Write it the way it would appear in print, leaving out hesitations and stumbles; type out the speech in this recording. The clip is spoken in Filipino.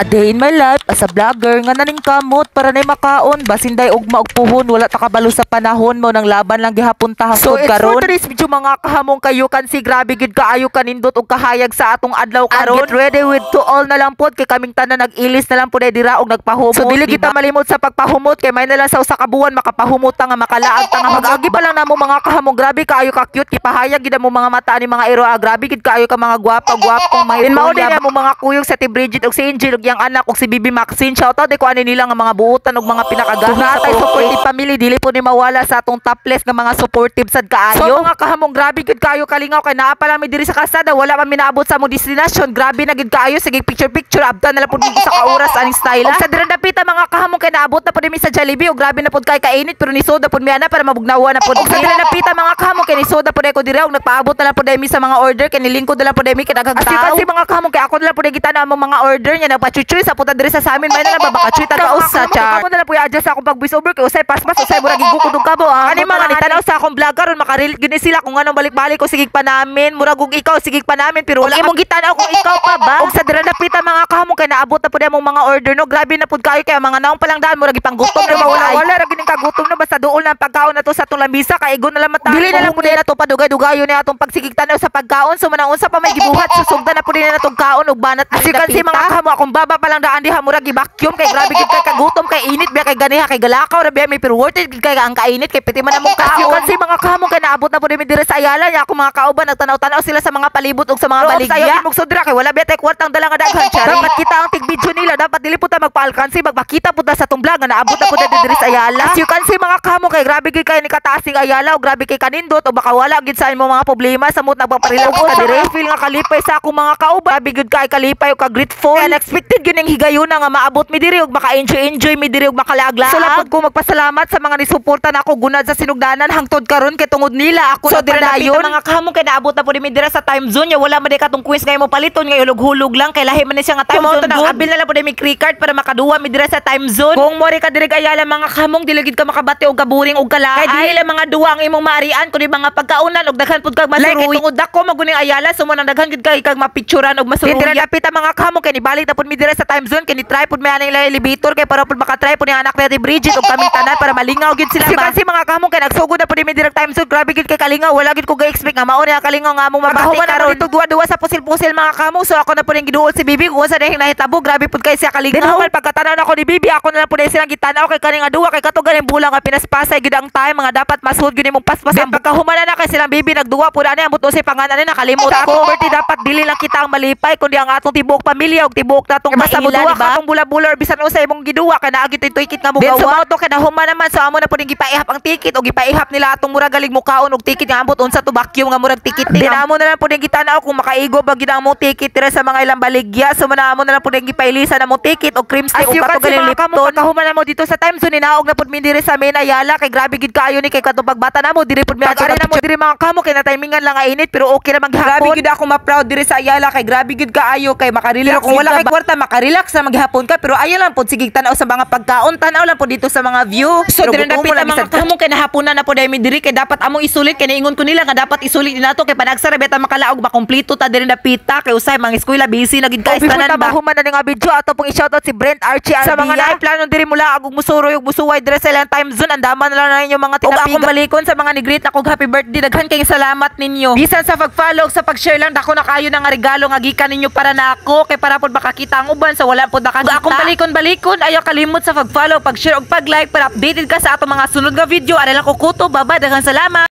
A day in my life as a vlogger nga naning kamot para nay makaon basin day ugma og puhon wala ta kabalo sa panahon mo nang laban lang gihapon ta hangtod karon. So it's for video mga kahamong kayo kan si grabe gid kaayo kanindot og kahayag sa atong adlaw karon. Get ready with to all na lang pod kay kaming tanan nag-ilis na lang pod ay dira og nagpahumot. So dili kita malimot sa pagpahumot kay may na lang sa usa ka buwan makapahumot ta nga makalaag ta nga mag-agi pa lang namo mga kahamong grabe kaayo ka cute kipahayag gid mo mga mata ni mga ero grabe gid kaayo ka mga gwapa-gwapong may mao din mo mga kuyog sa ti Bridget og si Angel og yang anak og si Bibi Maxine. Shoutout ko ani nila nga mga buutan og mga pinakagahit sa supportive family dili po ni mawala sa atong topless nga mga supportive sad kaayo. So mga kahamong grabe gid kaayo kalingaw kay naa pa lang mi diri sa kalsada wala pa minaabot sa among destination. Grabe na gid kaayo sige picture abtan na lang pud sa kauras aning style. Og sa dirandapita mga kahamong kay naabot na pud mi sa Jollibee og grabe na pud kay kainit pero ni soda pud mi ana para mabugnawa na pud. Og sa dirandapita mga kahamong kay ni soda pud ko diri og nagpaabot na lang pud mi sa mga order kay nilingkod na lang pud mi kay daghang tao. Kasi mga kahamong kay ako na lang pud gitana among mga order nya nagpachuchoy sa puta diri sa amin may na babakachoy ta kausa cha. Ako na lang pud adjust sa akong pag voice over kay usay paspas usay murag gigukod og kabo. Ani mga nitanaw sa akong vlog karon makarelate gid sila kung anong balik-balik ko sigig pa namin murag og ikaw sigig pa namin pero wala imong gitanaw kung ikaw pa ba. Og sa dirandapita mga kahamong kay naabot na pud among mga order no grabe na pud kayo kay mga naong palang daan murag ipanggutom na wala ra gining kagutom na basta duol na pagkaon na to sa atong lamisa kay igon na lang mata. Dili na lang pud na to padugay-dugayon ni atong pagsigig tanaw sa pagkaon so manang unsa pa may gibuhat susugdan na pud na tong kaon og banat asikan si mga kahamo akong baba pa lang daan diha murag gi-vacuum kay grabe gid kay kagutom kay init biya kay ganiha kay galakaw ra biya may pero worth it gid kay ang kainit kay piti man among kaon. Kasi mga kahamo kay naabot na pud mi diri sa Ayala nya ako mga kauban nagtanaw-tanaw sila sa mga palibot og sa mga baligya. Mog sudra kay wala biya tay kwartang dala nga daghan siya. Dapat kita ang tig video nila dapat dili pud ta magpa-alcance magpakita pud ta sa tong vlog nga naabot na pud diri sa Ayala. As you can see mga kahamo kay grabe gid kay ni kataasing Ayala og grabe kay kanindot og baka wala gid sa imo mga problema samot nagpaparelax ka diri. Feel nga kalipay sa akong mga kauban grabe gid kay kalipay og ka grateful. Unexpected gyud ning higayuna nga maabot mi diri og maka-enjoy mi diri og makalaglaag. So lapod ko magpasalamat sa mga nisuporta nako gunad sa sinugdanan hangtod karon kay tungod nila ako so diri dayon mga kahamong kay naabot na pud mi diri sa time zone nya wala man di katong quiz nga mo paliton ngay hulog-hulog lang kay lahi man ni siya nga time zone. Abil na lang pud mi free card para makaduwa mi diri sa time zone. Kung mo ka diri Ayala mga kahamong dili gid ka makabati og kaburing og kalaay. Kay dili lang mga duwa ang imong maarian kundi mga pagkaunan og daghan pud kag masuruy. Like tungod dako maguning Ayala sumo nang daghan gid kag mapicturan og masuruy. Diri dapita mga kahamong kay nibalik na pud mi diri sa time zone kay ni try pud mi aning elevator kay para pud makatry pud ni anak ni Bridget og kaming tanan para malingaw gid sila. Kasi mga kahamong kay nagsugod na pud mi direct time zone grabe gid kay kalingaw wala gid ko ga-expect nga mao ni kalingaw nga among mabati karon dito duwa sa pusil-pusil mga kahamong so ako na pud giduol si Bibi kung sa dahing nahitabo grabe pud kay siya kalingaw. Then pagkatanaw nako ni Bibi ako na lang pud silang gitanaw kay kaning duwa kay katugan ang bulang nga pinaspasay gid ang time mga dapat masud gid imong paspas ang pagkahuman na kay silang Bibi nagduwa pud ani ambot usay panganan ni nakalimot ko. Birthday dapat dili lang kita ang malipay kundi ang atong tibuok pamilya og tibuok natong basta duwa ka atong bula-bula bisan usay imong giduwa kay naagi tikit nga mo gawa. So to kay nahuman naman so amo na pud gipaihap ang ticket og gipaihap nila atong murag galig mukaon og ticket nga ambot unsa to vacuum nga murag ticket din amo na lang pud gitanaw kung makaigo ba gid ang mo ticket tira sa mga ilang baligya so manamo na lang pud gipailisan na mo ticket og cream stick og katugaling Lipton. Kahuman na mo dito sa time zone naog na pud mi diri sa main Ayala kay grabe gid kaayo ni kay katong pagbata namo diri pud mi agari na mo diri mga kamo kay na timingan lang nga init pero okay ra maghapon. Grabe gid ako ma-proud diri sa Ayala kay grabe gid kaayo kay makarelax kung wala kay kwarta makarelax na maghapon ka pero ayo lang pud sigig tan-aw sa mga pagkaon tan-aw lang pud dito sa mga view. So diri dapita mga kamo kay nahaponan na pud mi diri kay dapat amo isulit kay naingon ko nila nga dapat isulit din nato kay panagsara beta makalaog makompleto ta diri dapita kay usay mga eskwela busy na gid guys tanan ba. Human na ning video ato pong i-shoutout si Brent Archie sa mga naiplano diri mula og musuroy og musuway diri sa ilang time zone andaman na lang ninyo mga tinapigan. Og akong balikon sa mga ni-greet akong happy birthday daghan kay salamat ninyo. Bisan sa pag-follow sa pag-share lang dako na kayo nga regalo nga gikan ninyo para nako kay para pud makakita ang uban sa wala pud nakakita. Akong balikon ayaw kalimot sa pag-follow, pag-share og pag-like para updated ka sa atong mga sunod nga video. Ara lang ko kuto baba daghang salamat.